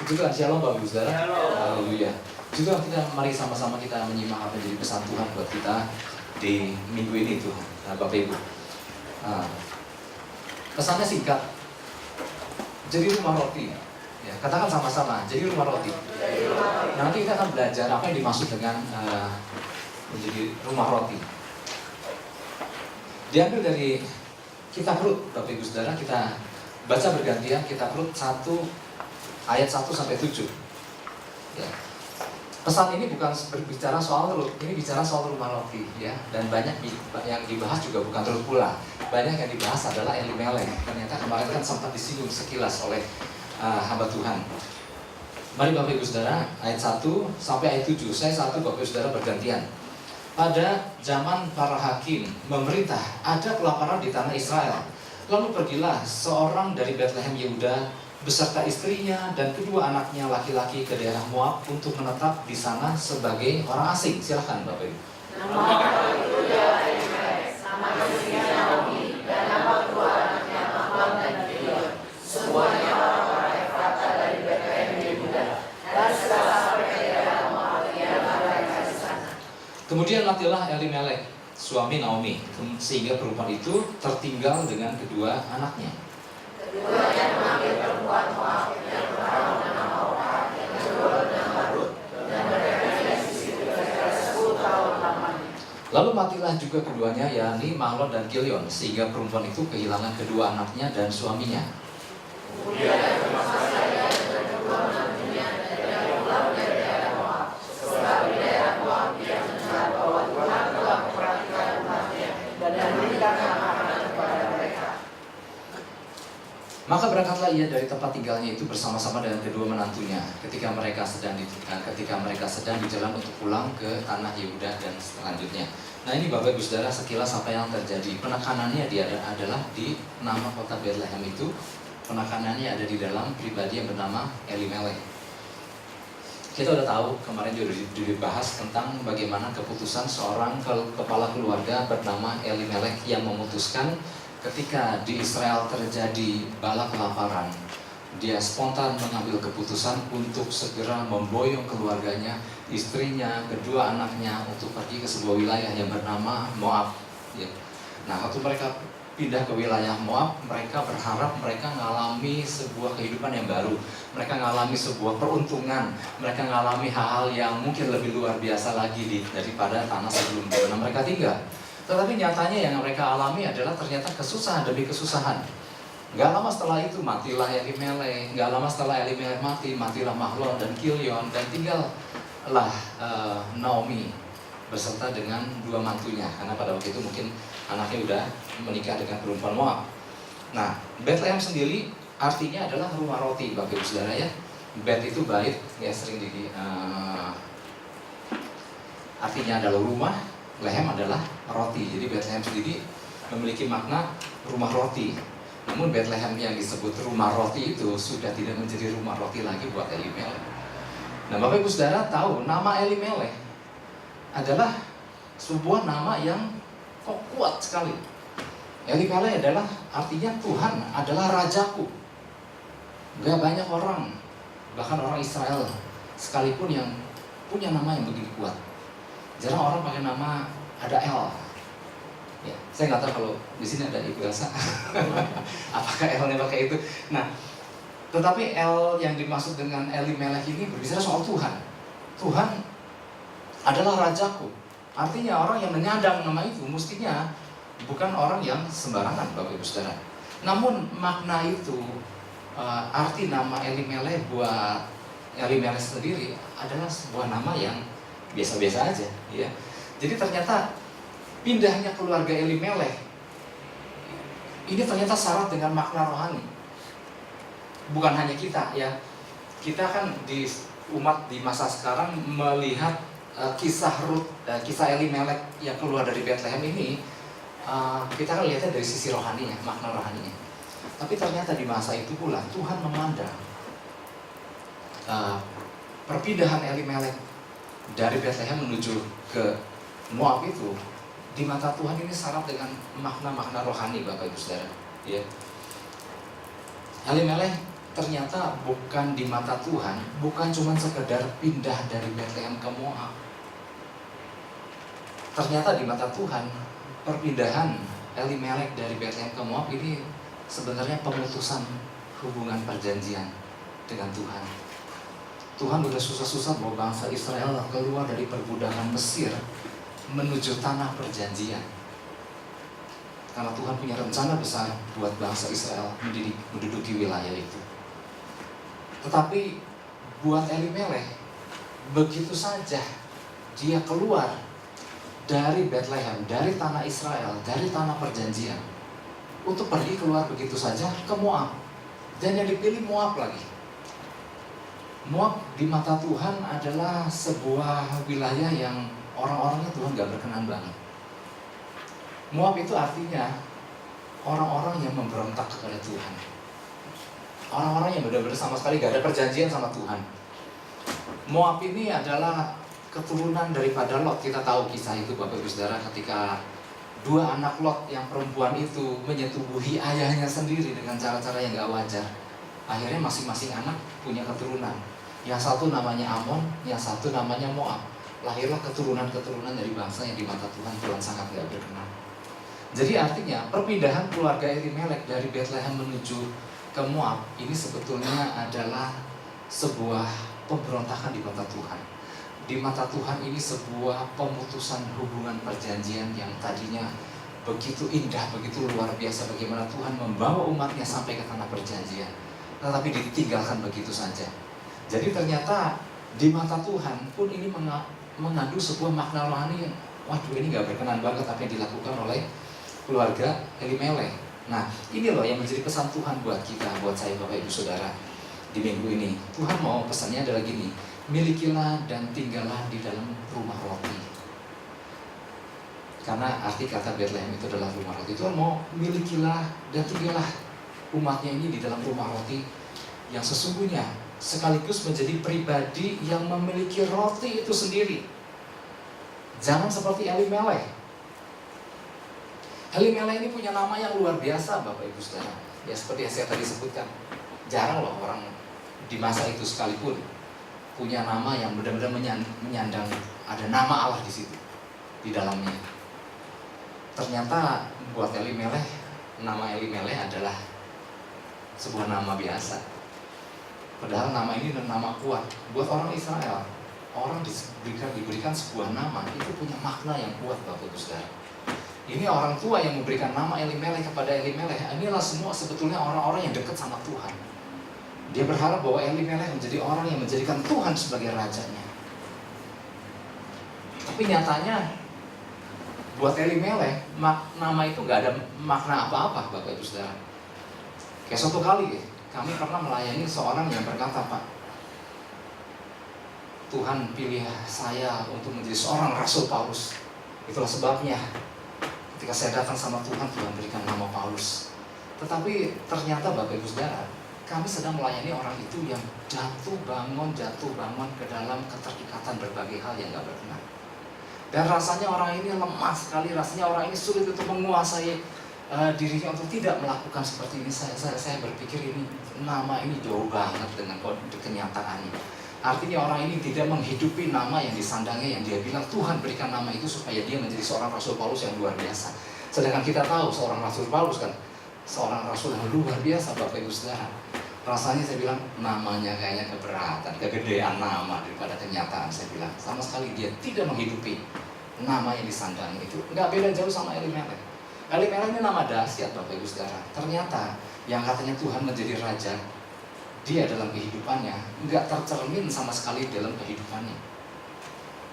Puji Tuhan, shalom Bapak Ibu Saudara. Haleluya. Puji Tuhan, mari sama-sama kita menyimak apa yang jadi pesan Tuhan buat kita di minggu ini Tuhan, Bapak Ibu. Pesannya singkat. Jadi rumah roti. Ya, katakan sama-sama, jadi rumah roti. Nanti kita akan belajar apa yang dimaksud dengan menjadi rumah roti. Diambil dari kitab Rut, Bapak Ibu Saudara, kita baca bergantian kitab Rut 1 ayat 1 sampai 7. Ya. Pesan ini bukan berbicara soal Rut, ini bicara soal rumah roti, ya. Dan banyak yang dibahas juga bukan Rut pula. Banyak yang dibahas adalah Elimelek. Ternyata kemarin kan sempat disinggung sekilas oleh hamba Tuhan. Mari Bapak Ibu Saudara, ayat 1 sampai ayat 7. Saya satu, Bapak Ibu Saudara bergantian. Pada zaman para hakim memerintah, ada kelaparan di tanah Israel. Lalu pergilah seorang dari Bethlehem Yehuda beserta istrinya dan kedua anaknya laki-laki ke daerah Moab untuk menetap di sana sebagai orang asing. Silakan Bapak Ibu. Nama orang itu adalah Elimelek, sama istrinya Naomi, dan nama kedua anaknya Mahlon dan Kilion. Semuanya orang-orang Efrata dari Bethlehem Yehuda. Dan segala sampai ke daerah Moab yang mereka di sana. Kemudian matilah Elimelek, suami Naomi, sehingga perempuan itu tertinggal dengan kedua anaknya. Keduanya mengambil perempuan Moab yang bernama Orpa, yang kedua bernama Rut, dan mereka di situ kira-kira 10 tahun lamanya. Lalu matilah juga keduanya, yakni Mahlon dan Kilion, sehingga perempuan itu kehilangan kedua anaknya dan suaminya. Kemudian masa saya dan kedua menantunya dan pulang dari daerah Moab, sebab di daerah Moab dia mendengar bahwa Tuhan telah memperhatikan umatnya dan memberikan makanan kepada mereka. Maka berangkatlah ia dari tempat tinggalnya itu bersama-sama dengan kedua menantunya ketika mereka sedang di jalan untuk pulang ke tanah Yehuda dan selanjutnya. Nah ini Bapak Ibu Saudara sekilas apa yang terjadi. Penekanannya adalah di nama kota Bethlehem itu. Penekanannya ada di dalam pribadi yang bernama Elimelek. Kita udah tahu kemarin juga dibahas tentang bagaimana keputusan seorang kepala keluarga bernama Elimelek yang memutuskan ketika di Israel terjadi bala kelaparan, dia spontan mengambil keputusan untuk segera memboyong keluarganya, istrinya, kedua anaknya untuk pergi ke sebuah wilayah yang bernama Moab. Ya. Nah, waktu mereka pindah ke wilayah Moab, mereka berharap mereka mengalami sebuah kehidupan yang baru. Mereka mengalami sebuah peruntungan, mereka mengalami hal-hal yang mungkin lebih luar biasa lagi daripada tanah sebelum di mana mereka tinggal. Tetapi nyatanya yang mereka alami adalah ternyata kesusahan demi kesusahan. Gak lama setelah itu matilah Elimelek, gak lama setelah Elimelek matilah Mahlon dan Kilion, dan tinggallah Naomi beserta dengan dua mantunya. Karena pada waktu itu mungkin anaknya udah menikah dengan perempuan Moab. Nah, Bethlehem sendiri artinya adalah rumah roti, Bapak Ibu Saudara ya. Beth itu bait, ya sering artinya adalah rumah. Lehem adalah roti, jadi Bethlehem sendiri memiliki makna rumah roti. Namun Bethlehem yang disebut rumah roti itu sudah tidak menjadi rumah roti lagi buat Elimelek. Nah Bapak Ibu Saudara tahu nama Elimelek adalah sebuah nama yang kok kuat sekali. Elimelek adalah artinya Tuhan adalah rajaku. Gak banyak orang, bahkan orang Israel sekalipun yang punya nama yang begitu kuat. Jarang orang pakai nama ada L. Ya, saya nggak tahu kalau di sini ada Ibu Elsa. Apakah L-nya pakai itu? Nah, tetapi L yang dimaksud dengan Elimelek ini berbicara soal Tuhan. Tuhan adalah rajaku. Artinya orang yang menyandang nama itu mestinya bukan orang yang sembarangan, Bapak Ibu Saudara. Namun makna itu, arti nama Elimelek buat Elimelek sendiri adalah sebuah nama yang biasa-biasa aja, ya. Jadi ternyata pindahnya keluarga Elimelek ini ternyata syarat dengan makna rohani. Bukan hanya kita, ya. Kita kan di umat di masa sekarang melihat kisah Rut, kisah Elimelek yang keluar dari Bethlehem ini, kita kan lihatnya dari sisi rohaninya, makna rohaninya. Tapi ternyata di masa itu pula Tuhan memandang perpindahan Elimelek dari Bethlehem menuju ke Moab itu, di mata Tuhan ini syarat dengan makna-makna rohani, Bapak Ibu Saudara. Ya. Elimelek ternyata bukan di mata Tuhan, bukan cuma sekedar pindah dari Bethlehem ke Moab. Ternyata di mata Tuhan, perpindahan Elimelek dari Bethlehem ke Moab ini sebenarnya pemutusan hubungan perjanjian dengan Tuhan. Tuhan udah susah-susah bawa bangsa Israel keluar dari perbudakan Mesir menuju tanah perjanjian. Karena Tuhan punya rencana besar buat bangsa Israel menduduki wilayah itu. Tetapi buat Elimelek, begitu saja dia keluar dari Bethlehem, dari tanah Israel, dari tanah perjanjian, untuk pergi keluar begitu saja ke Moab. Dan yang dipilih Moab lagi. Moab di mata Tuhan adalah sebuah wilayah yang orang-orangnya Tuhan gak berkenan banget. Moab itu artinya orang-orang yang memberontak kepada Tuhan. Orang-orang yang benar-benar sama sekali gak ada perjanjian sama Tuhan. Moab ini adalah keturunan daripada Lot. Kita tahu kisah itu Bapak Ibu Saudara, ketika dua anak Lot yang perempuan itu menyetubuhi ayahnya sendiri dengan cara-cara yang gak wajar. Akhirnya masing-masing anak punya keturunan. Yang satu namanya Amon, yang satu namanya Moab. Lahirlah keturunan-keturunan dari bangsa yang di mata Tuhan sangat gak berkenan. Jadi artinya perpindahan keluarga Elimelek dari Bethlehem menuju ke Moab ini sebetulnya adalah sebuah pemberontakan di mata Tuhan. Di mata Tuhan ini sebuah pemutusan hubungan perjanjian yang tadinya begitu indah, begitu luar biasa bagaimana Tuhan membawa umatnya sampai ke tanah perjanjian, tetapi ditinggalkan begitu saja. Jadi ternyata di mata Tuhan pun ini mengandung sebuah makna rohani yang waduh, ini gak berkenan banget apa yang dilakukan oleh keluarga Elimelek. Nah, ini loh yang menjadi pesan Tuhan buat kita, buat saya Bapak Ibu Saudara di minggu ini. Tuhan mau pesannya adalah gini, milikilah dan tinggallah di dalam rumah roti. Karena arti kata Bethlehem itu adalah rumah roti. Tuhan mau milikilah dan tinggallah umatnya ini di dalam rumah roti yang sesungguhnya sekaligus menjadi pribadi yang memiliki roti itu sendiri. Jangan seperti Elimelek. Elimelek ini punya nama yang luar biasa Bapak Ibu Saudara. Ya seperti yang saya tadi sebutkan, jarang loh orang di masa itu sekalipun punya nama yang benar-benar menyandang ada nama Allah di situ, di dalamnya. Ternyata buat Elimelek, nama Elimelek adalah sebuah nama biasa. Padahal nama ini adalah nama kuat. Buat orang Israel, orang diberikan sebuah nama itu punya makna yang kuat Bapak Ibu Saudara. Ini orang tua yang memberikan nama Elimelek kepada Elimelek. Inilah semua sebetulnya orang-orang yang dekat sama Tuhan. Dia berharap bahwa Elimelek menjadi orang yang menjadikan Tuhan sebagai rajanya. Tapi nyatanya buat Elimelek nama itu gak ada makna apa-apa Bapak Ibu Saudara. Kayak suatu kali kami pernah melayani seorang yang berkata, Pak, Tuhan pilih saya untuk menjadi seorang Rasul Paulus. Itulah sebabnya ketika saya datang sama Tuhan, Tuhan berikan nama Paulus. Tetapi ternyata Bapak Ibu Saudara, kami sedang melayani orang itu yang jatuh bangun ke dalam keterikatan berbagai hal yang gak berkenan. Dan rasanya orang ini lemah sekali, rasanya orang ini sulit untuk menguasai dirinya untuk tidak melakukan seperti ini. Saya berpikir ini nama ini jauh banget dengan kenyataannya. Artinya orang ini tidak menghidupi nama yang disandangnya, yang dia bilang Tuhan berikan nama itu supaya dia menjadi seorang Rasul Paulus yang luar biasa. Sedangkan kita tahu seorang Rasul Paulus kan seorang Rasul yang luar biasa Bapak Ibu Saudara. Rasanya saya bilang namanya kayaknya keberatan, kegedean nama daripada kenyataan. Saya bilang sama sekali dia tidak menghidupi nama yang disandang itu. Nggak beda jauh sama Elimelek. Elimelek ini nama dahsyat Bapak Ibu Saudara. Ternyata yang katanya Tuhan menjadi raja, dia dalam kehidupannya nggak tercermin sama sekali dalam kehidupannya.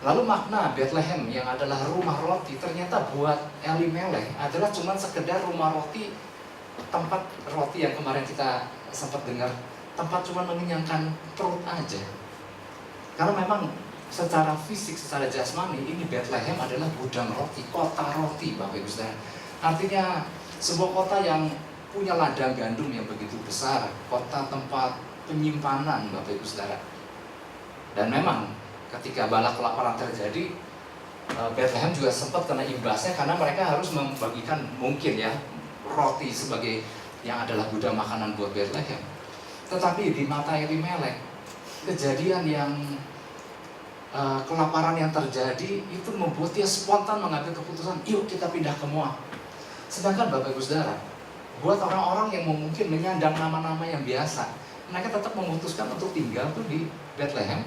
Lalu makna Bethlehem yang adalah rumah roti ternyata buat Elimelek adalah cuma sekedar rumah roti, tempat roti yang kemarin kita sempat dengar, tempat cuma mengenyangkan perut aja. Karena memang secara fisik, secara jasmani ini Bethlehem adalah gudang roti, kota roti Bapak Ibu Saudara. Artinya sebuah kota yang punya ladang gandum yang begitu besar, kota tempat penyimpanan Bapak Ibu Saudara. Dan memang ketika bala kelaparan terjadi, Bethlehem juga sempat kena imbasnya karena mereka harus membagikan mungkin ya roti sebagai yang adalah gudang makanan buat Bethlehem. Tetapi di mata Elimelek, kejadian yang kelaparan yang terjadi itu membuat dia spontan mengambil keputusan, yuk kita pindah ke Moab. Sedangkan Bapak Ibu Saudara, buat orang-orang yang mungkin menyandang nama-nama yang biasa, mereka tetap memutuskan untuk tinggal tuh di Bethlehem.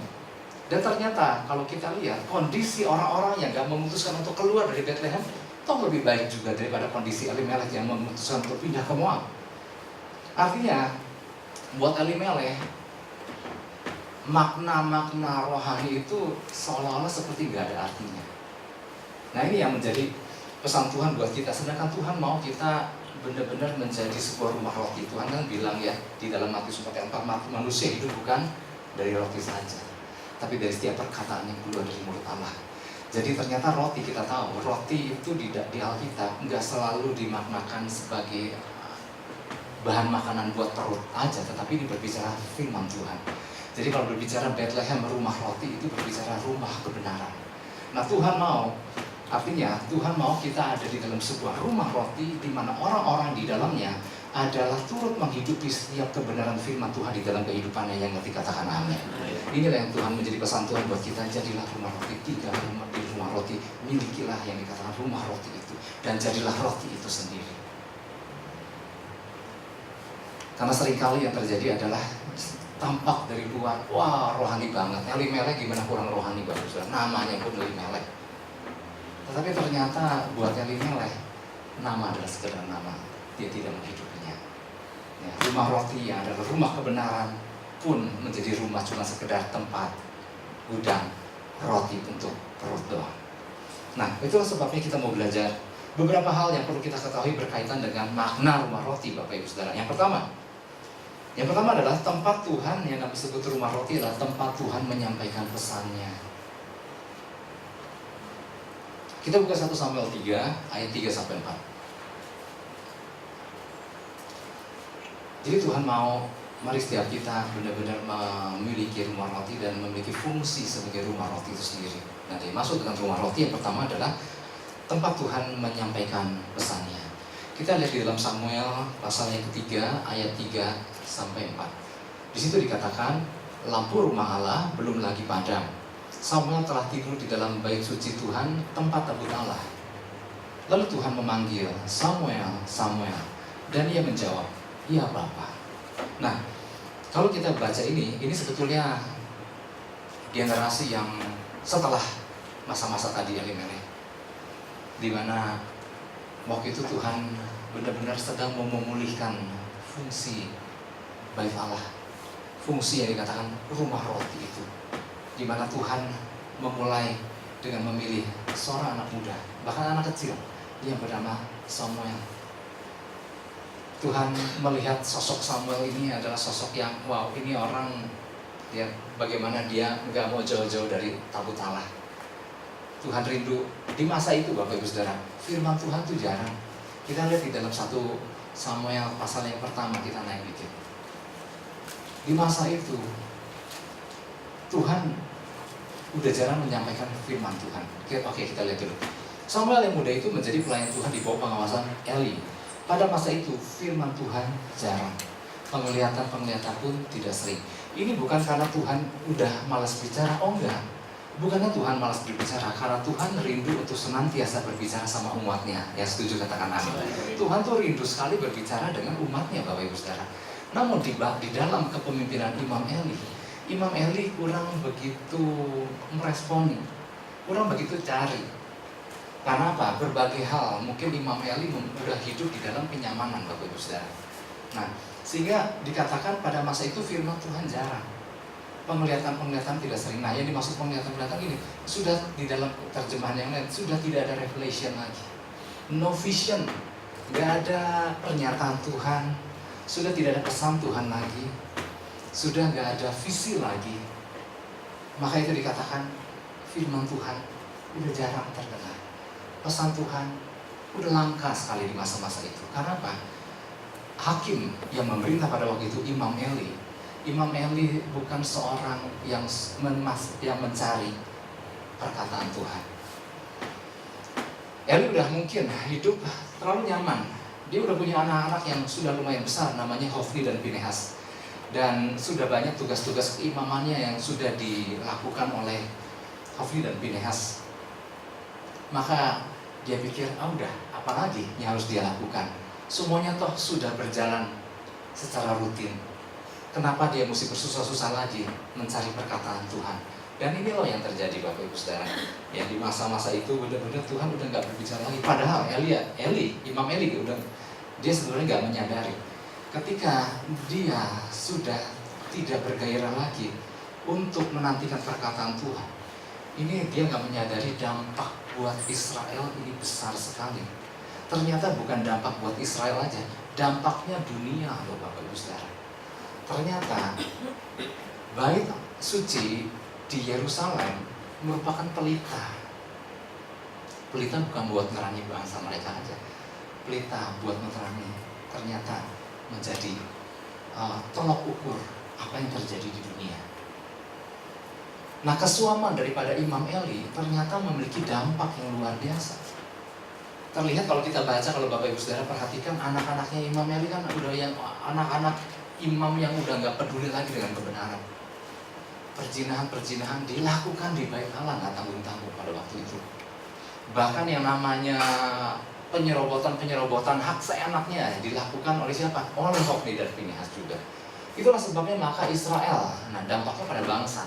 Dan ternyata kalau kita lihat kondisi orang-orang yang gak memutuskan untuk keluar dari Bethlehem, toh lebih baik juga daripada kondisi Elimelek yang memutuskan untuk pindah ke Moab. Artinya, buat Elimelek, makna-makna rohani itu seolah-olah seperti gak ada artinya. Nah, ini yang menjadi pesan Tuhan buat kita. Sedangkan Tuhan mau kita benar-benar menjadi sebuah rumah roti. Tuhan kan bilang ya di dalam Matius 4:4, manusia hidup bukan dari roti saja, tapi dari setiap perkataan yang keluar dari mulut Allah. Jadi ternyata roti, kita tahu roti itu di Alkitab nggak selalu dimaknakan sebagai bahan makanan buat perut aja, tetapi ini berbicara firman Tuhan. Jadi kalau berbicara Bethlehem rumah roti, itu berbicara rumah kebenaran. Nah, Tuhan mau, artinya Tuhan mau kita ada di dalam sebuah rumah roti di mana orang-orang di dalamnya adalah turut menghidupi setiap kebenaran firman Tuhan di dalam kehidupannya, yang ngerti katakan amin. Inilah yang Tuhan menjadi pesan Tuhan buat kita. Jadilah rumah roti, tinggal di rumah roti, milikilah yang dikatakan rumah roti itu, dan jadilah roti itu sendiri. Karena seringkali yang terjadi adalah tampak dari luar, wah rohani banget. Elimelek gimana kurang rohani bagus, namanya pun Elimelek. Tetapi ternyata buat Elimelek, nama adalah sekedar nama, dia tidak menghidupinya. Ya, rumah roti yang adalah rumah kebenaran pun menjadi rumah cuma sekedar tempat gudang roti untuk perut doang. Nah, itulah sebabnya kita mau belajar beberapa hal yang perlu kita ketahui berkaitan dengan makna rumah roti, Bapak Ibu Saudara. Yang pertama adalah tempat Tuhan yang kami sebut rumah roti adalah tempat Tuhan menyampaikan pesannya. Kita buka 1 Samuel 3 ayat 3-4. Jadi Tuhan mau, mari setiap kita benar-benar memiliki rumah roti dan memiliki fungsi sebagai rumah roti itu sendiri. Nah, dimaksud dengan rumah roti yang pertama adalah tempat Tuhan menyampaikan pesannya. Kita lihat di dalam Samuel pasal yang ketiga ayat 3-4. Di situ dikatakan, lampu rumah Allah belum lagi padam. Samuel telah tidur di dalam bait suci Tuhan, tempat tabut Allah. Lalu Tuhan memanggil, Samuel, Samuel. Dan ia menjawab, iya Bapa. Nah, kalau kita baca ini sebetulnya generasi yang setelah masa-masa tadi Elimelek, di mana waktu itu Tuhan benar-benar sedang memulihkan fungsi bait Allah, fungsi yang dikatakan rumah roti itu, di mana Tuhan memulai dengan memilih seorang anak muda, bahkan anak kecil yang bernama Samuel. Tuhan melihat sosok Samuel ini adalah sosok yang wow, ini orang ya, bagaimana dia nggak mau jauh-jauh dari tabut Allah. Tuhan rindu di masa itu, Bapak Ibu Saudara. Firman Tuhan itu jarang. Kita lihat di dalam 1 Samuel pasal yang pertama, kita naik dikit. Di masa itu Tuhan udah jarang menyampaikan firman Tuhan. Oke, kita lihat dulu. Samuel yang muda itu menjadi pelayan Tuhan di bawah pengawasan Eli. Pada masa itu firman Tuhan jarang. Penglihatan pun tidak sering. Ini bukan karena Tuhan udah malas bicara, oh enggak. Bukannya Tuhan malas berbicara, karena Tuhan rindu untuk senantiasa berbicara sama umatnya. Yang setuju katakan amin. Tuhan tuh rindu sekali berbicara dengan umatnya, Bapak Ibu Saudara. Namun di dalam kepemimpinan Imam Eli kurang begitu meresponi, kurang begitu cari. Karena apa? Berbagai hal. Mungkin Imam Eli sudah hidup di dalam kenyamanan, Bapak Ibu Saudara. Nah, sehingga dikatakan pada masa itu firman Tuhan jarang. Penglihatan tidak sering. Nah, yang dimaksud penglihatan ini sudah di dalam terjemahan yang lain sudah tidak ada revelation lagi, no vision, nggak ada pernyataan Tuhan, sudah tidak ada pesan Tuhan lagi, sudah nggak ada visi lagi. Maka itu dikatakan firman Tuhan udah jarang terdengar, pesan Tuhan udah langka sekali di masa-masa itu. Karena apa? Hakim yang memerintah pada waktu itu Imam Eli bukan seorang yang mencari perkataan Tuhan. Eli udah mungkin hidup terlalu nyaman. Dia udah punya anak-anak yang sudah lumayan besar, namanya Hofni dan Pinehas. Dan sudah banyak tugas-tugas keimamannya yang sudah dilakukan oleh Hofni dan Pinehas. Maka dia pikir, udah, apalagi yang harus dia lakukan? Semuanya toh sudah berjalan secara rutin. Kenapa dia mesti bersusah-susah lagi mencari perkataan Tuhan? Dan ini loh yang terjadi Bapak Ibu Saudara. Ya di masa-masa itu benar-benar Tuhan udah nggak berbicara lagi. Padahal Imam Eli dia sebenarnya nggak menyadari. Ketika dia sudah tidak bergairah lagi untuk menantikan perkataan Tuhan, ini dia nggak menyadari dampak buat Israel ini besar sekali. Ternyata bukan dampak buat Israel aja, dampaknya dunia loh Bapak Ibu Saudara. Ternyata bait suci di Yerusalem merupakan pelita. Pelita bukan buat menerangi bangsa mereka aja, pelita buat menerangi ternyata menjadi tolok ukur apa yang terjadi di dunia. Nah, kesuaman daripada Imam Eli ternyata memiliki dampak yang luar biasa. Terlihat kalau kita baca, kalau Bapak Ibu Saudara perhatikan, anak-anaknya Imam Eli kan udah yang anak-anak imam yang udah nggak peduli lagi dengan kebenaran. Perjinahan dilakukan di bait Allah nggak tanggung-tanggung pada waktu itu. Bahkan yang namanya penyerobotan hak seenaknya dilakukan oleh siapa? Oleh Hofni dan Pinehas juga. Itulah sebabnya maka Israel, dampaknya pada bangsa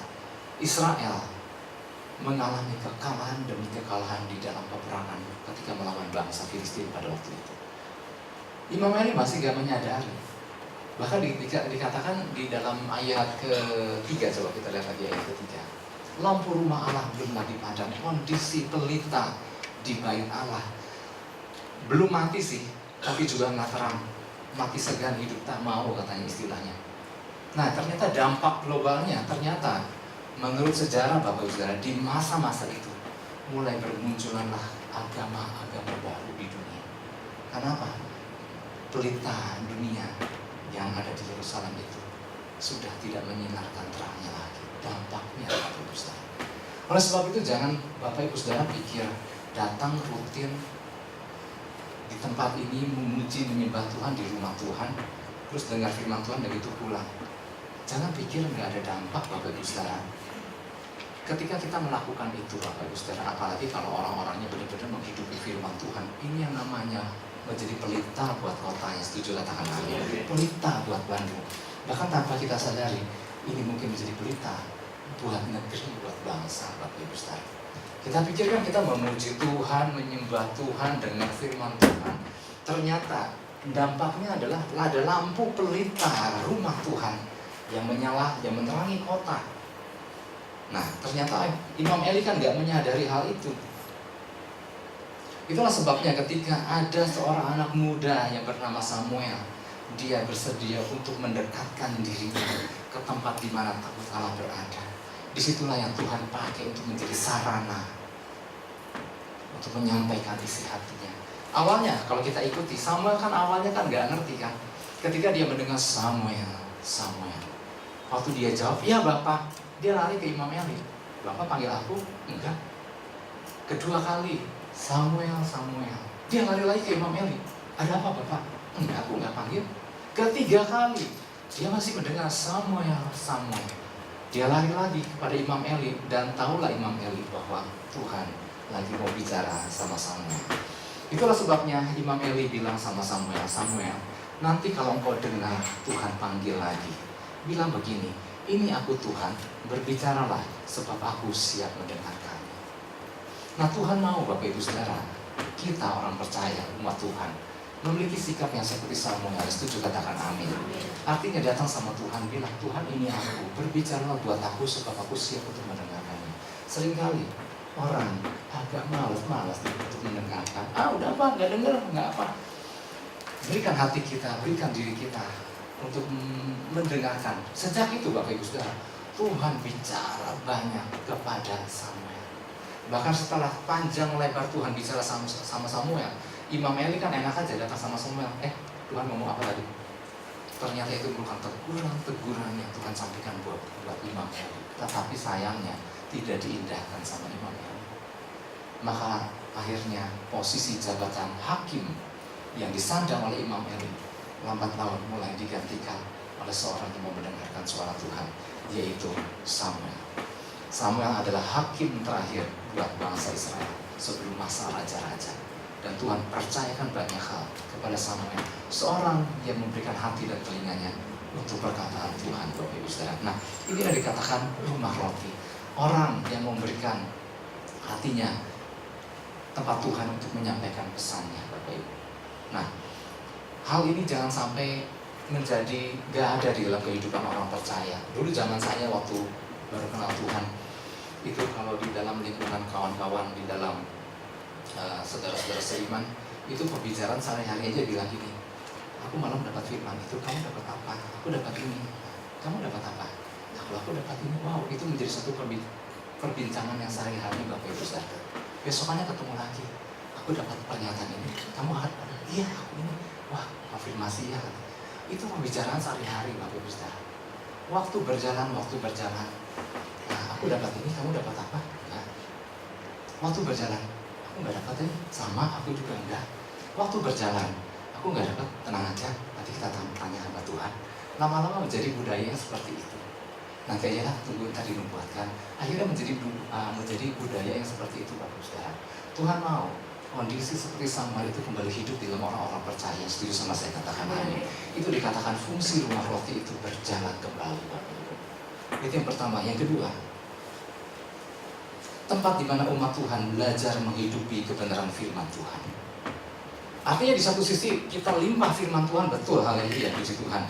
Israel mengalami kekalahan demi kekalahan di dalam peperangan ketika melawan bangsa Filistin pada waktu itu. Imam Eli masih gak menyadari. Bahkan dikatakan di dalam ayat ketiga, coba kita lihat lagi ayat ketiga. Lampu rumah Allah belum lagi padam, kondisi pelita di bait Allah belum mati sih, tapi juga nggak terang. Mati segan hidup tak mau, katanya istilahnya. Nah, ternyata dampak globalnya, ternyata menurut sejarah Bapak Ibu Saudara, di masa-masa itu mulai bermunculanlah agama-agama baru di dunia. Kenapa? Pelita dunia yang ada di Yerusalem itu sudah tidak menyinarkan terangnya lagi. Dampaknya Bapak Ibu Saudara. Oleh sebab itu jangan Bapak Ibu Saudara pikir datang rutin di tempat ini memuji menyembah Tuhan di rumah Tuhan, terus dengar firman Tuhan dan itu pulang. Jangan pikir nggak ada dampak Bapak Ibu Saudara. Ketika kita melakukan itu Bapak Ibu Saudara, apalagi kalau orang-orangnya benar-benar menghidupi firman Tuhan, ini yang namanya menjadi pelita buat kota. Yang setuju katakan amin. Pelita buat Bandung. Bahkan tanpa kita sadari, ini mungkin menjadi pelita buat negeri, buat bangsa Bapak Ibu Saudara. Kita pikirkan kita memuji Tuhan, menyembah Tuhan dengan firman Tuhan. Ternyata dampaknya adalah ada lampu pelita rumah Tuhan yang menyala, yang menerangi kota. Nah, ternyata Imam Eli kan gak menyadari hal itu. Itulah sebabnya ketika ada seorang anak muda yang bernama Samuel, dia bersedia untuk mendekatkan dirinya ke tempat di mana takut Allah berada. Disitulah yang Tuhan pakai untuk menjadi sarana untuk menyampaikan isi hatinya. Awalnya kalau kita ikuti, Samuel kan awalnya kan gak ngerti kan. Ketika dia mendengar Samuel, waktu dia jawab, "Ya Bapak," dia lari ke Imam Eli. "Bapak panggil aku?" "Enggak." Kedua kali, Samuel. Dia lari lagi ke Imam Eli. "Ada apa Bapak?" "Enggak, aku enggak panggil." Ketiga kali, dia masih mendengar Samuel. Dia lari lagi kepada Imam Eli dan tahulah Imam Eli bahwa Tuhan lagi mau bicara sama Samuel. Itulah sebabnya Imam Eli bilang sama Samuel, "Nanti kalau engkau dengar Tuhan panggil lagi, bilang begini, 'Ini aku Tuhan, berbicaralah sebab aku siap mendengarkannya.'" Nah, Tuhan mau Bapak Ibu Saudara, kita orang percaya, umat Tuhan, memiliki sikap yang seperti Samuel. Setuju katakan amin. Artinya datang sama Tuhan, bilang, "Tuhan, ini aku, berbicaralah buat aku sebab aku siap untuk mendengarkannya." Seringkali orang agak malas untuk mendengarkan. Udah apa, nggak dengar, nggak apa. Berikan hati kita, berikan diri kita untuk mendengarkan. Sejak itu Bapak Ibu Saudara, Tuhan bicara banyak kepada Samuel. Bahkan setelah panjang lebar Tuhan bicara sama Samuel, Imam Eli kan enak aja datang sama Samuel. Tuhan ngomong apa tadi? Ternyata itu bukan teguran yang Tuhan sampaikan buat Imam Eli. Tetapi sayangnya tidak diindahkan sama Imam Eli. Maka akhirnya posisi jabatan hakim yang disandang oleh Imam Eli lambat laun mulai digantikan oleh seorang yang mau mendengarkan suara Tuhan, yaitu Samuel. Samuel adalah hakim terakhir buat bangsa Israel sebelum masa raja-raja. Dan Tuhan percayakan banyak hal kepada Samuel, seorang yang memberikan hati dan telinganya untuk perkataan Tuhan, Bapak Ibu Saudara. Nah, ini yang dikatakan rumah roti. Orang yang memberikan hatinya tempat Tuhan untuk menyampaikan pesannya, Bapak Ibu. Nah, hal ini jangan sampai menjadi gak ada di dalam kehidupan orang percaya. Dulu zaman saya waktu baru kenal Tuhan, itu kalau di dalam lingkungan kawan-kawan, di dalam saudara-saudara seiman, itu pembicaraan sehari-hari aja bilang gini, aku malam dapat firman itu, kamu dapat apa? Aku dapat ini, kamu dapat apa? Nah, kalau aku dapat ini, wow, itu menjadi satu perbincangan yang sehari-hari, Bapak Ibu Saudara. Besokannya ketemu lagi, aku dapat pernyataan ini, kamu ada? Iya, aku ini, wah, konfirmasi ya. Itu pembicaraan sehari-hari, Bapak Ibu Saudara. Waktu berjalan, nah, aku dapat ini, kamu dapat apa? Nah, waktu berjalan, aku nggak dapat ini, sama aku juga enggak. Waktu berjalan, aku nggak dapat, tenang aja, nanti kita tanya sama Tuhan. Lama-lama menjadi budaya yang seperti itu. Nanti aja lah, tunggu tadi dinubuatkan. Akhirnya menjadi budaya yang seperti itu, Bapak Saudara. Tuhan mau kondisi seperti Samuel itu kembali hidup di dalam orang-orang percaya. Setuju sama saya katakan ini? Itu dikatakan fungsi rumah roti itu berjalan kembali, Bapak Ibu. Itu yang pertama. Yang kedua, tempat di mana umat Tuhan belajar menghidupi kebenaran firman Tuhan. Artinya di satu sisi kita limpah firman Tuhan, betul, haleluya, puji Tuhan.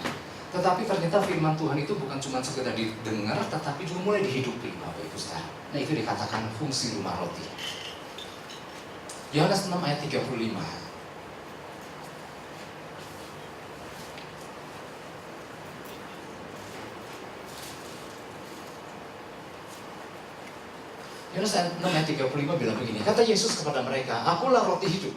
Tetapi ternyata firman Tuhan itu bukan cuma sekedar didengar, tetapi juga mulai dihidupi, Bapak Ibu Saudara. Nah, itu dikatakan fungsi rumah roti. Yohanes 6 ayat 35. Yohanes 6 ayat 35 bilang begini, kata Yesus kepada mereka, akulah roti hidup.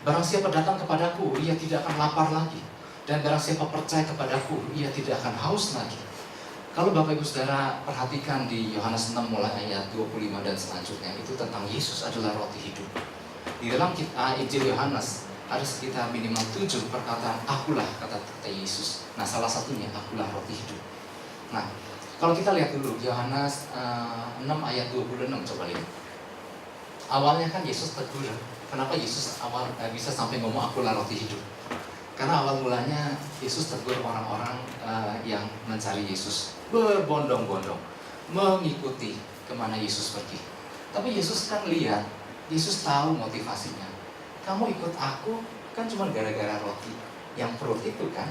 Barang siapa datang kepadaku, ia tidak akan lapar lagi. Dan barang siapa percaya kepadaku, ia tidak akan haus lagi. Kalau Bapak Ibu Saudara perhatikan di Yohanes 6 mulai ayat 25 dan selanjutnya, itu tentang Yesus adalah roti hidup. Di dalam Injil Yohanes ada sekitar minimal 7 perkataan akulah, kata Yesus. Nah, salah satunya akulah roti hidup. Nah, kalau kita lihat dulu Yohanes 6 ayat 26, coba lihat. Awalnya kan Yesus tegur. Kenapa Yesus bisa sampai ngomong akulah roti hidup? Karena awal mulanya Yesus tegur orang-orang yang mencari Yesus, berbondong-bondong mengikuti kemana Yesus pergi. Tapi Yesus kan lihat, Yesus tahu motivasinya. Kamu ikut aku kan cuma gara-gara roti yang perut itu kan.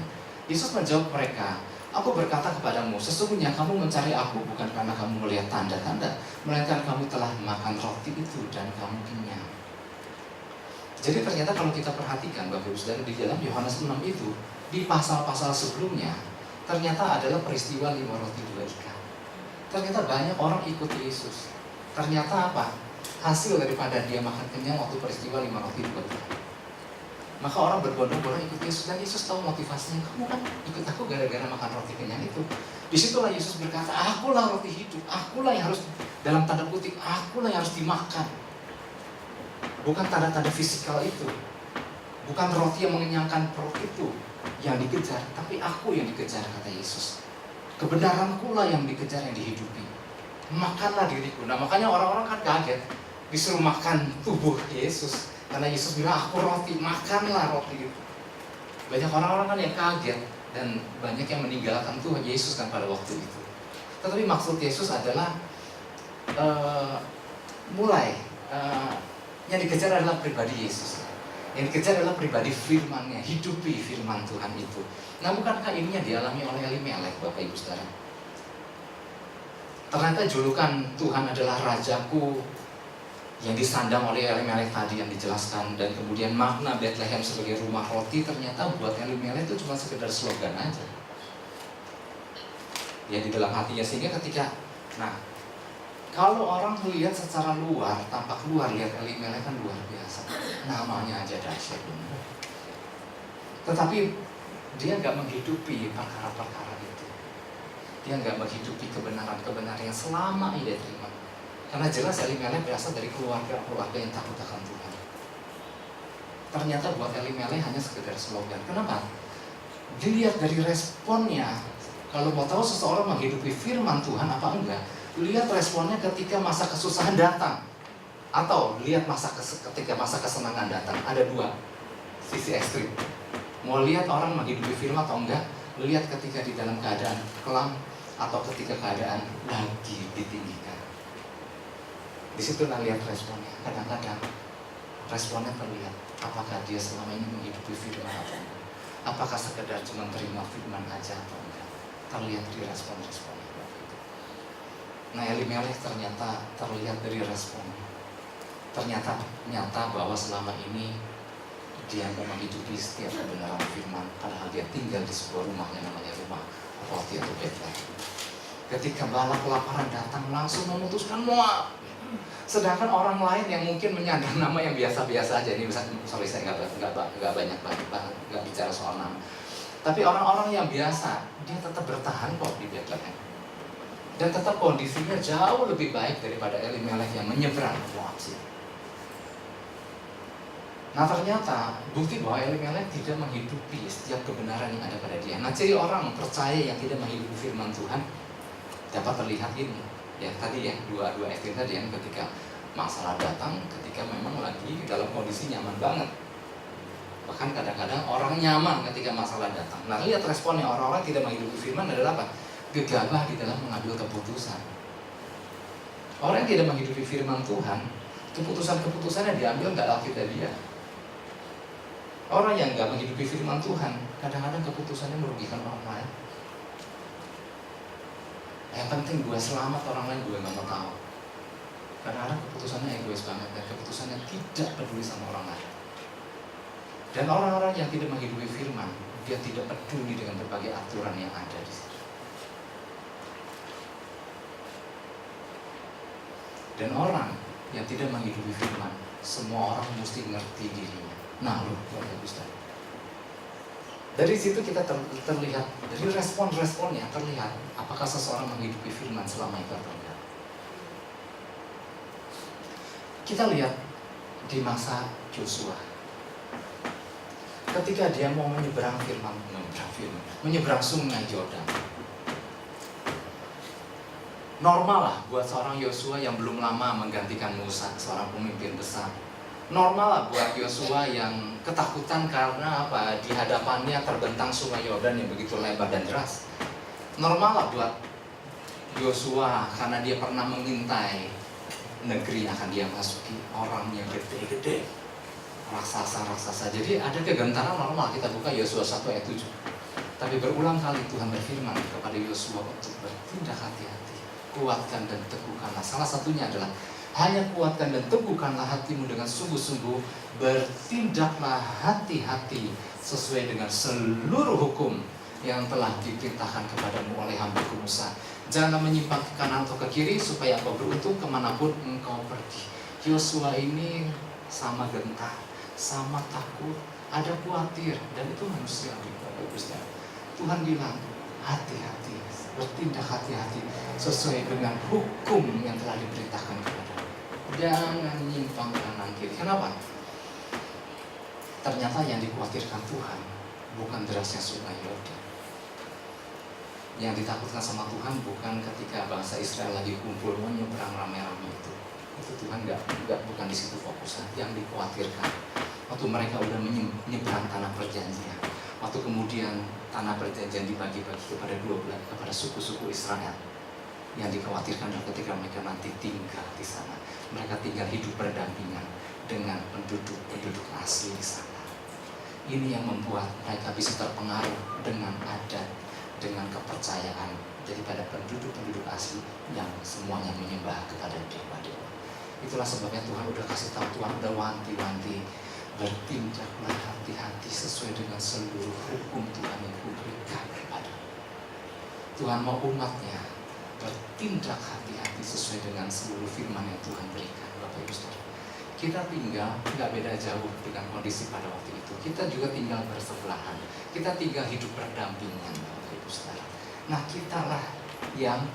Yesus menjawab mereka, aku berkata kepadamu, sesungguhnya kamu mencari aku bukan karena kamu melihat tanda-tanda, melainkan kamu telah makan roti itu dan kamu kenyang. Jadi ternyata kalau kita perhatikan Bapak Ibu Saudara, di dalam Yohanes 6 itu, di pasal-pasal sebelumnya, ternyata adalah peristiwa 5 roti 2 ikan. Ternyata banyak orang ikut Yesus. Ternyata apa? Hasil daripada dia makan kenyang waktu peristiwa 5 roti 2 ikan. Maka orang berbondong-bondong ikut Yesus, dan Yesus tahu motivasinya. Kamu kan ikut aku gara-gara makan roti kenyang itu. Disitulah Yesus berkata, akulah roti hidup, akulah yang harus, dalam tanda kutip, akulah yang harus dimakan. Bukan tanda-tanda fisikal itu, bukan roti yang mengenyangkan perut itu yang dikejar, tapi aku yang dikejar, kata Yesus. Kebenaranku lah yang dikejar, yang dihidupi. Makanlah diriku. Nah, makanya orang-orang kan kaget disuruh makan tubuh Yesus, karena Yesus bilang aku roti, makanlah roti itu. Banyak orang-orang kan yang kaget, dan banyak yang meninggalkan Tuhan Yesus kan pada waktu itu. Tetapi maksud Yesus adalah yang dikejar adalah pribadi Yesus. Yang dikejar adalah pribadi firman-Nya, hidupi firman Tuhan itu. Nah, bukankah ininya dialami oleh Elimelek, Bapak Ibu Saudara? Ternyata julukan Tuhan adalah Rajaku yang disandang oleh Elimelek tadi yang dijelaskan, dan kemudian makna Bethlehem sebagai rumah roti ternyata buat Elimelek itu cuma sekedar slogan aja. Ya, di dalam hatinya, sehingga ketika, kalau orang melihat secara luar, tampak luar, lihat Elimelek kan luar biasa, namanya aja dahsyat benar. Tetapi dia nggak menghidupi perkara-perkara itu. Dia nggak menghidupi kebenaran-kebenaran yang selama ini dia terima. Karena jelas Elimelek berasal dari keluarga yang takut akan Tuhan. Ternyata buat Elimelek hanya sekedar slogan. Kenapa? Dilihat dari responnya Kalau mau tahu seseorang menghidupi firman Tuhan apa enggak, lihat responnya ketika masa kesusahan datang, atau lihat ketika masa kesenangan datang. Ada dua sisi ekstrim. Mau lihat orang menghidupi firman atau enggak, lihat ketika di dalam keadaan kelam atau ketika keadaan lagi ditinggikan. Di situ lihat responnya. Kadang-kadang responnya terlihat apakah dia selama ini menghidupi firman atau enggak, apakah sekedar cuma terima firman aja atau enggak. Terlihat dari respon-responnya. Nah, Elimelech ternyata terlihat dari responnya. Ternyata nyata bahwa selama ini dia memang hidupi setiap kebenaran firman, padahal dia tinggal di sebuah rumah yang namanya rumah roti atau Betlehem. Ketika bala kelaparan datang, langsung memutuskan Moab. Sedangkan orang lain yang mungkin menyandang nama yang biasa-biasa aja, ini sorry saya nggak banyak nggak bicara soal nama. Tapi orang-orang yang biasa, dia tetap bertahan kok di Betlehem. Dan tetap kondisinya jauh lebih baik daripada Elimelech yang menyeberang ke Moab. Nah, ternyata bukti bahwa Elimelech tidak menghidupi setiap kebenaran yang ada pada dia. Nah, ciri orang percaya yang tidak menghidupi firman Tuhan dapat terlihat ini. Ya tadi ya, dua ekstrim tadi yang ketika masalah datang, ketika memang lagi dalam kondisi nyaman banget. Bahkan kadang-kadang orang nyaman ketika masalah datang. Nah, lihat responnya orang-orang tidak menghidupi firman adalah apa? Gegabah di dalam mengambil keputusan. Orang yang tidak menghidupi firman Tuhan, keputusan-keputusannya diambil nggak lagi dari dia. Orang yang nggak menghidupi firman Tuhan, kadang-kadang keputusannya merugikan orang lain. Yang penting gue selamat, orang lain gue nggak mau tahu. Kadang-kadang keputusannya egois banget dan keputusannya tidak peduli sama orang lain. Dan orang-orang yang tidak menghidupi firman, dia tidak peduli dengan berbagai aturan yang ada di situ. Dan orang yang tidak menghidupi firman, semua orang mesti ngerti dirinya. Nah, loh, bagus tadi. Dari situ kita terlihat, dari respon-responnya terlihat apakah seseorang menghidupi firman selama itu atau enggak. Kita lihat di masa Yosua, ketika dia mau menyeberang sungai Yordan. Normal lah buat seorang Yosua yang belum lama menggantikan Musa, seorang pemimpin besar. Normal lah buat Yosua yang ketakutan karena apa? Di hadapannya terbentang sungai Yordan yang begitu lebar dan deras. Normal lah buat Yosua karena dia pernah mengintai negeri yang akan dia masuki, orang yang gede-gede, raksasa-raksasa. Jadi ada kegentaran normal. Kita buka Yosua 1 ayat 7. Tapi berulang kali Tuhan berfirman kepada Yosua untuk bertindak hati-hati, kuatkan dan teguhkanlah. Salah satunya adalah hanya kuatkan dan teguhkanlah hatimu dengan sungguh-sungguh, bertindaklah hati-hati sesuai dengan seluruh hukum yang telah diperintahkan kepadamu oleh hamba-Ku Musa. Jangan menyimpang ke kanan atau ke kiri supaya engkau beruntung kemanapun engkau pergi. Yosua ini sama gentar, sama takut, ada khawatir, dan itu manusiawi. Tuhan bilang hati-hati, bertindak hati-hati sesuai dengan hukum yang telah diperintahkan kepadamu. Jangan menyimpang kanan kiri. Kenapa? Ternyata yang dikhawatirkan Tuhan bukan derasnya sungai Yordan. Yang ditakutkan sama Tuhan bukan ketika bangsa Israel lagi kumpul menyeberang rame-rame itu. Itu Tuhan bukan di situ fokusnya. Yang dikhawatirkan waktu mereka udah menyeberang tanah perjanjian, waktu kemudian tanah perjanjian dibagi-bagi kepada suku-suku Israel. Yang dikhawatirkan adalah ketika mereka nanti tinggal di sana, mereka tinggal hidup berdampingan dengan penduduk asli di sana. Ini yang membuat mereka bisa terpengaruh dengan adat, dengan kepercayaan daripada penduduk asli yang semuanya menyembah kepada dewa-dewa. Itulah sebabnya Tuhan udah kasih tahu, Tuhan udah wanti-wanti, bertindaklah hati-hati sesuai dengan seluruh hukum Tuhan yang kuberikan kepada Tuhan. Mau umatnya bertindak hati-hati sesuai dengan seluruh firman yang Tuhan berikan. Bapak Ibu Saudara, kita tinggal nggak beda jauh dengan kondisi pada waktu itu. Kita juga tinggal bersebelahan, kita tinggal hidup berdampingan, Bapak Ibu Saudara. Nah, kitalah yang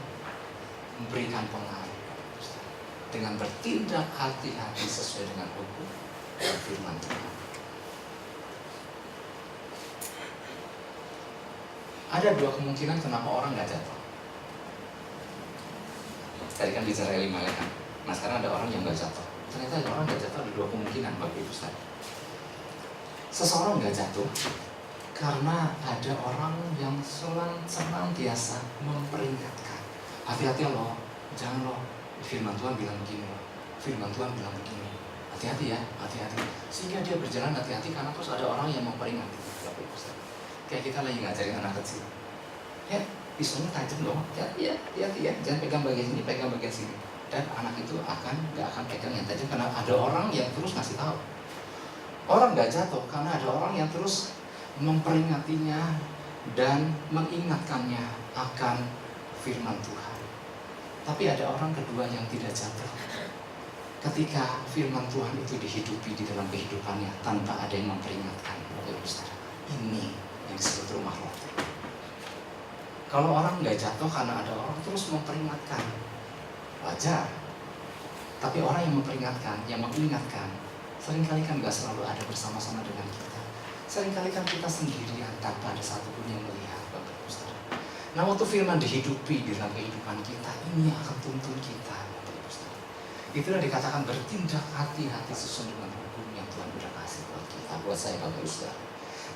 memberikan pengaruh, Bapak Ibu Saudara, dengan bertindak hati-hati sesuai dengan hukum dan firman Tuhan. Ada dua kemungkinan kenapa orang nggak jatuh. Tadi kan bicara Elimelek kan. Nah sekarang ada orang yang nggak jatuh. Ternyata ada orang nggak jatuh ada dua kemungkinan Bapak Ibu Saudara. Seseorang nggak jatuh karena ada orang yang senantiasa memperingatkan. Hati-hati loh, jangan loh. Firman Tuhan bilang begini loh. Firman Tuhan bilang begini. Hati-hati ya, hati-hati. Sehingga dia berjalan hati-hati karena terus ada orang yang memperingatkan. Bapak Ibu Saudara. Kayak kita lagi ngajarin anak kecil. Ya, pisaunya tajam loh. Hati-hati ya, jangan pegang bagian sini, pegang bagian sini. Dan anak itu nggak akan pegang yang tajam karena ada orang yang terus ngasih tahu. Orang nggak jatuh karena ada orang yang terus memperingatinya dan mengingatkannya akan firman Tuhan. Tapi ada orang kedua yang tidak jatuh ketika firman Tuhan itu dihidupi di dalam kehidupannya tanpa ada yang memperingatkan. Bapak Ibu Saudara, ini yang disebut rumah roti. Kalau orang nggak jatuh karena ada orang terus memperingatkan, wajar. Tapi orang yang memperingatkan, yang mengingatkan, seringkali kan nggak selalu ada bersama-sama dengan kita. Seringkali kan kita sendirian tanpa ada satupun yang melihat, Bapak Ibu Saudara. Nah waktu firman dihidupi di dalam kehidupan kita, ini yang akan tuntun kita, Bapak Ibu Saudara. Itulah dikatakan bertindak hati-hati sesuai dengan hukum yang Tuhan sudah kasih buat kita, buat saya, Bapak Ibu Saudara.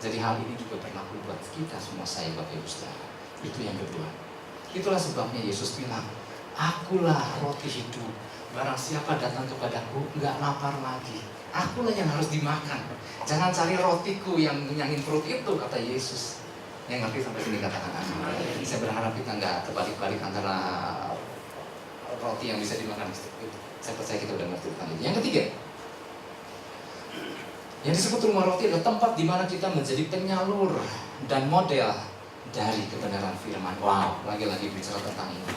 Jadi hal ini juga berlaku buat kita semua, saya, Bapak Ibu Saudara. Itu yang kedua. Itulah sebabnya Yesus bilang, akulah roti hidup. Barang siapa datang kepadaku, nggak lapar lagi. Akulah yang harus dimakan. Jangan cari rotiku yang ngenyangin perut itu, kata Yesus. Yang ngerti sampai sini katakan amin. Saya berharap kita nggak terbalik-balik antara roti yang bisa dimakan. Saya percaya kita udah ngerti tentang itu. Yang ketiga, yang disebut rumah roti adalah tempat di mana kita menjadi penyalur dan model dari kebenaran firman. Wow, lagi-lagi bicara tentang ini.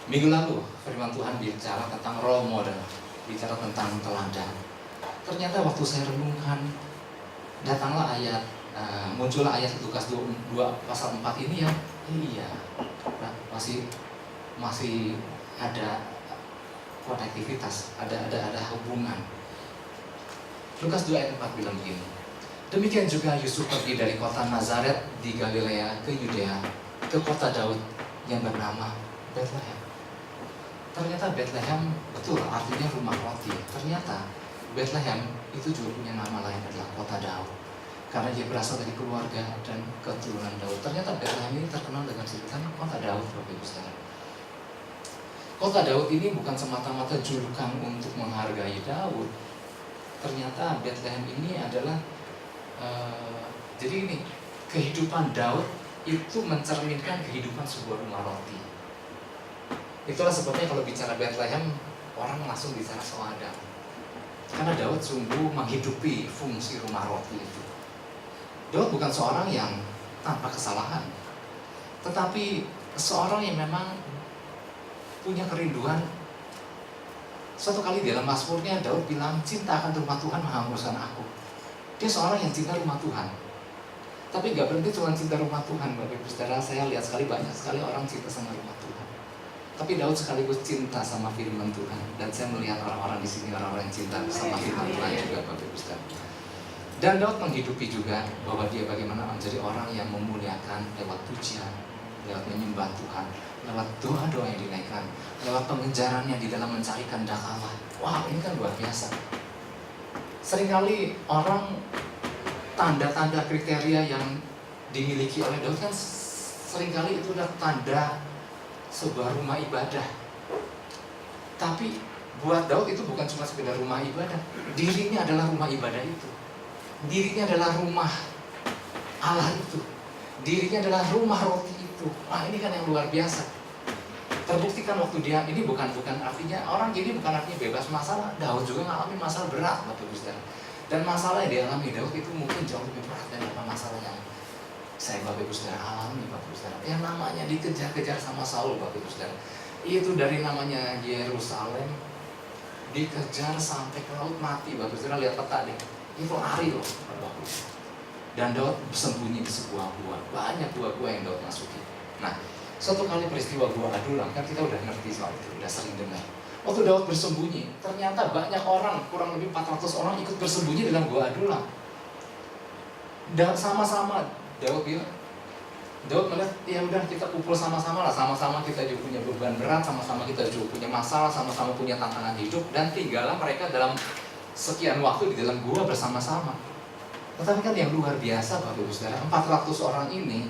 Minggu lalu firman Tuhan bicara tentang role model, bicara tentang teladan. Ternyata waktu saya renungkan, datanglah ayat, muncullah ayat Lukas 2 pasal 4 ini yang iya, masih ada konektivitas, ada hubungan. Lukas 2 ayat 4 bilang begini. Demikian juga Yusuf pergi dari kota Nazaret di Galilea ke Yudea, ke kota Daud yang bernama Bethlehem. Ternyata Bethlehem betul artinya rumah roti. Ternyata Bethlehem itu juga punya nama lain adalah kota Daud. Karena dia berasal dari keluarga dan keturunan Daud. Ternyata Bethlehem ini terkenal dengan sebutan kota Daud, Bapak Ibu Saudara. Kota Daud ini bukan semata-mata julukan untuk menghargai Daud. Ternyata Bethlehem ini adalah jadi ini, kehidupan Daud itu mencerminkan kehidupan sebuah rumah roti. Itulah sebabnya kalau bicara Bethlehem, orang langsung bicara soal Daud. Karena Daud sungguh menghidupi fungsi rumah roti itu. Daud bukan seorang yang tanpa kesalahan, tetapi seorang yang memang punya kerinduan. Suatu kali di dalam Mazmurnya Daud bilang, cinta akan rumah Tuhan menghanguskan aku. Dia seorang yang cinta rumah Tuhan. Tapi gak berhenti cuma cinta rumah Tuhan, Bapak Ibu Saudara. Saya lihat banyak sekali orang cinta sama rumah Tuhan. Tapi Daud sekaligus cinta sama firman Tuhan. Dan saya melihat orang-orang di sini, orang-orang yang cinta sama firman Tuhan juga, Bapak Ibu Saudara. Dan Daud menghidupi juga bahwa dia bagaimana menjadi orang yang memuliakan lewat pujian, lewat menyembah Tuhan, lewat doa-doa yang dinaikkan, lewat pengejarannya di dalam mencari kehendak Allah. Wah, ini kan luar biasa. Seringkali orang tanda-tanda kriteria yang dimiliki oleh Daud kan seringkali itu adalah tanda sebuah rumah ibadah. Tapi buat Daud itu bukan cuma sekedar rumah ibadah. Dirinya adalah rumah ibadah itu. Dirinya adalah rumah Allah itu. Dirinya adalah rumah roti itu. Nah ini kan yang luar biasa. Terbuktikan waktu dia, ini bukan artinya, orang gini bukan artinya bebas masalah. Daud juga mengalami masalah berat, Bapak Ibu Saudara. Dan masalah yang dialami Daud itu mungkin jauh lebih berat dari apa masalah yang saya, Bapak Ibu Saudara, alami, Bapak Ibu Saudara. Yang namanya dikejar-kejar sama Saul, Bapak Ibu Saudara. Itu dari namanya Yerusalem, dikejar sampai ke laut mati, Bapak Ibu Saudara. Lihat peta deh, itu lari loh, Bapak Ibu. Dan Daud bersembunyi di sebuah gua. Banyak gua-gua yang Daud masuki. Nah, suatu kali peristiwa gua Adulam, kan kita udah ngerti soal itu, udah sering dengar. Waktu Daud bersembunyi, ternyata banyak orang, kurang lebih 400 orang ikut bersembunyi dalam gua Adulam. Dan sama-sama Daud bilang, Daud melihat, ya udah kita kumpul sama-sama lah, sama-sama kita juga punya beban berat, sama-sama kita juga punya masalah, sama-sama punya tantangan hidup, dan tinggallah mereka dalam sekian waktu di dalam gua bersama-sama. Tetapi kan yang luar biasa Bapak Ibu Saudara, 400 orang ini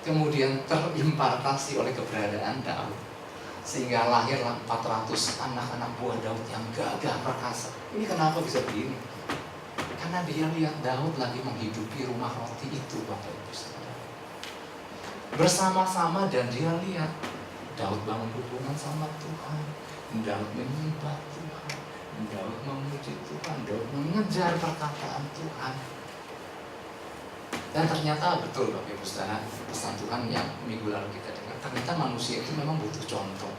kemudian terimpartasi oleh keberadaan Daud, sehingga lahirlah 400 anak-anak buah Daud yang gagah perkasa. Ini kenapa bisa begini? Karena dia lihat Daud lagi menghidupi rumah roti itu Bapak Ibu Saudara. Bersama-sama, dan dia lihat Daud bangun hubungan sama Tuhan, Daud menyembah Tuhan, Daud memuji Tuhan, Daud mengejar perkataan Tuhan. Dan ternyata betul Bapak Ibu Saudara, pesan Tuhan yang minggu lalu kita dengar, ternyata manusia itu memang butuh contoh.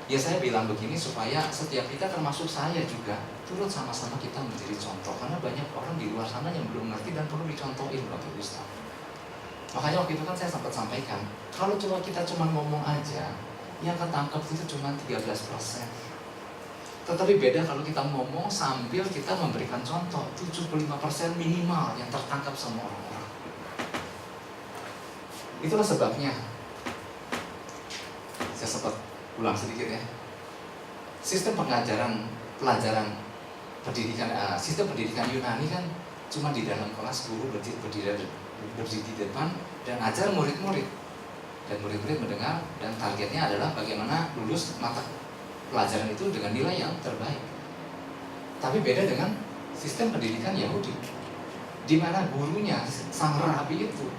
Ya saya bilang begini supaya setiap kita, termasuk saya juga, turut sama-sama kita menjadi contoh. Karena banyak orang di luar sana yang belum ngerti dan perlu dicontohin Bapak Ibu Saudara. Makanya waktu itu kan saya sempat sampaikan, kalau kita cuma ngomong aja, yang ketangkep itu cuma 13%. Tetapi beda kalau kita ngomong sambil kita memberikan contoh, 75% minimal yang tertangkap sama orang-orang. Itulah sebabnya, saya sempat ulang sedikit ya, sistem pelajaran sistem pendidikan Yunani kan cuma di dalam kelas guru berdiri di depan dan ajar murid-murid, dan murid-murid mendengar, dan targetnya adalah bagaimana lulus mata pelajaran itu dengan nilai yang terbaik. Tapi beda dengan sistem pendidikan Yahudi, di mana gurunya, sang rabi itu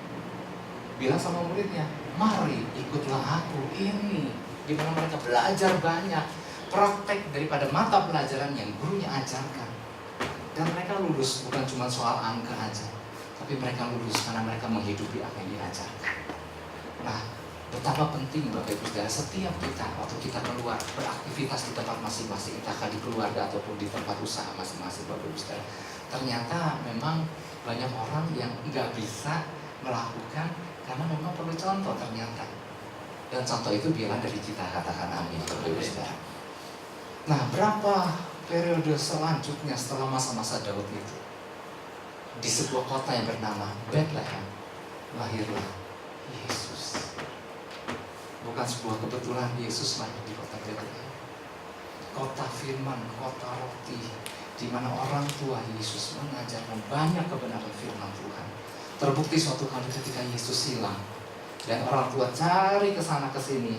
bilang sama muridnya, mari ikutlah aku, ini di mana mereka belajar banyak praktek daripada mata pelajaran yang gurunya ajarkan. Dan mereka lulus bukan cuma soal angka aja, tapi mereka lulus karena mereka menghidupi apa yang diajarkan. Nah, betapa penting Bapak Ibu Saudara, setiap kita waktu kita keluar beraktivitas di tempat masing-masing, entah di keluarga ataupun di tempat usaha masing-masing Bapak Ibu Saudara, ternyata memang banyak orang yang nggak bisa melakukan karena memang perlu contoh ternyata. Dan contoh itu biarlah dari kita, katakan amin Bapak Ibu Saudara. Nah, berapa periode selanjutnya setelah masa-masa Daud itu, di sebuah kota yang bernama Bethlehem, lahirlah Yesus. Bukan sebuah kebetulan Yesus lahir di kota Bethlehem, kota firman, kota roti, di mana orang tua Yesus mengajarkan banyak kebenaran firman Tuhan. Terbukti suatu kali ketika Yesus hilang dan orang tua cari kesana kesini,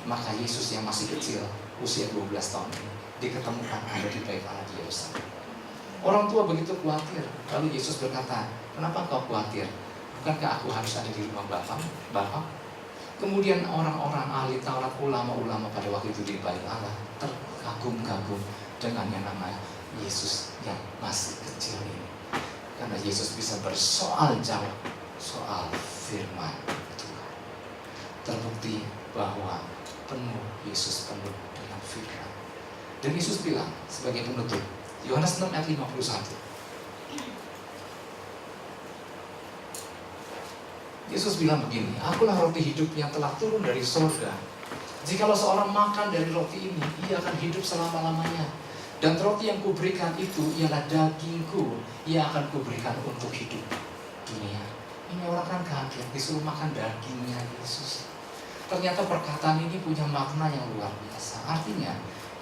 maka Yesus yang masih kecil, usia 12 tahun ini, diketemukan ada di bait Allah di Yerusalem. Orang tua begitu khawatir. Lalu Yesus berkata, kenapa kau khawatir? Bukankah aku harus ada di rumah Bapa? Kemudian orang-orang ahli Taurat, ulama-ulama pada waktu itu di bait Allah terkagum-kagum dengan yang namanya Yesus yang masih kecil ini. Karena Yesus bisa bersoal jawab soal firman Tuhan. Terbukti bahwa Yesus penuh dengan firman. Dan Yesus bilang sebagai penutup, Yohanes 6 ayat 51. Yesus bilang begini, akulah roti hidup yang telah turun dari surga. Jikalau seorang makan dari roti ini, ia akan hidup selama-lamanya. Dan roti yang kuberikan itu ialah dagingku, ia akan kuberikan untuk hidup dunia. Ini orang kan kaget, disuruh makan dagingnya Yesus. Ternyata perkataan ini punya makna yang luar biasa. Artinya,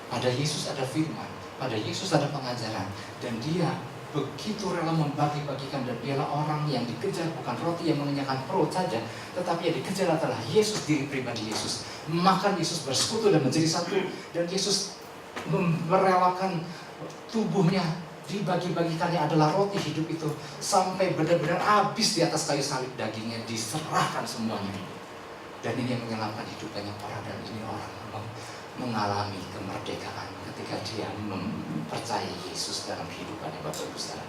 pada Yesus ada firman, pada Yesus ada pengajaran, dan dia begitu rela membagi-bagikan, dan dialah orang yang dikejar bukan roti yang mengenyangkan perut saja, tetapi yang dikejar adalah Yesus, diri pribadi Yesus. Makan Yesus bersekutu dan menjadi satu, dan Yesus merelakan tubuhnya dibagi-bagikannya adalah roti hidup itu sampai benar-benar habis di atas kayu salib, dagingnya diserahkan semuanya. Dan ini yang menyelamatkan hidup banyak orang, dan ini orang mengalami kemerdekaan ketika dia mempercayai Yesus dalam kehidupannya Bapak Ibu Saudara.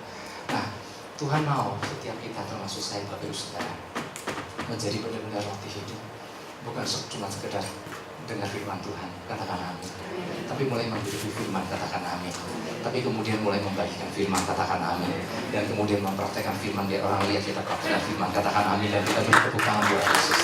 Nah, Tuhan mau setiap kita termasuk saya Bapak Ibu Saudara menjadi benar-benar roti hidup, bukan cuma sekedar dengar firman Tuhan, katakan amin. Tapi mulai menghidupi firman, katakan amin. Tapi kemudian mulai membagikan firman, katakan amin. Dan kemudian mempraktekkan firman, biar orang lihat kita praktekkan firman, katakan amin. Dan kita beri tepuk tangan buat Yesus.